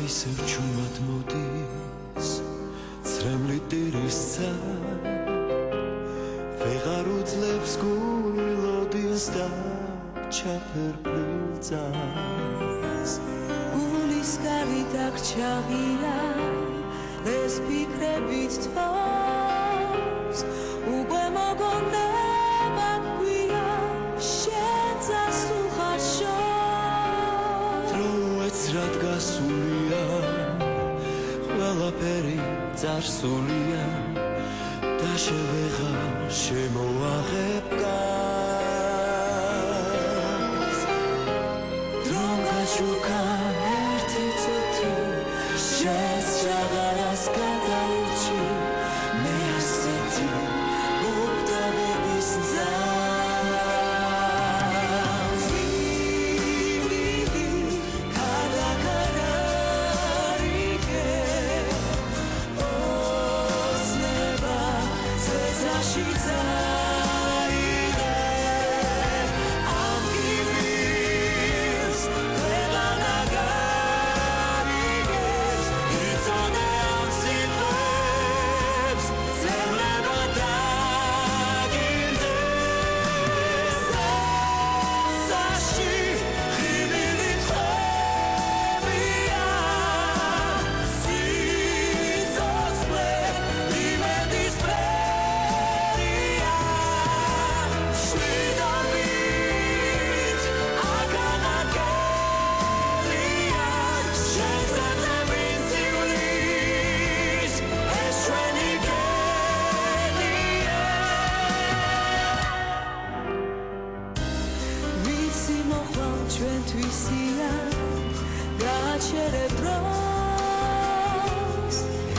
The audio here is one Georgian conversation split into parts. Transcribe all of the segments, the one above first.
ისევ ჩუმად მოდის ცრემლი ტირისცა ვეღარ უძლებს გული ლოდინს და ჩაფერფლილ წამს გულის გარეთ აქ ჩაღია ეს ფიქრებით თავს უკვე მოგონდება გვია შენ წასულ ხარ შორს დროეც რად გასულია ყველაფერი წარსულია და შევეღარ შემოაღებ გას დრომ გაჩუქა ერთი წუთი შენს ჟაღარას გადაურჩი მე ასეთი უგდავების ძალს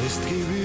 ეს ტკივილი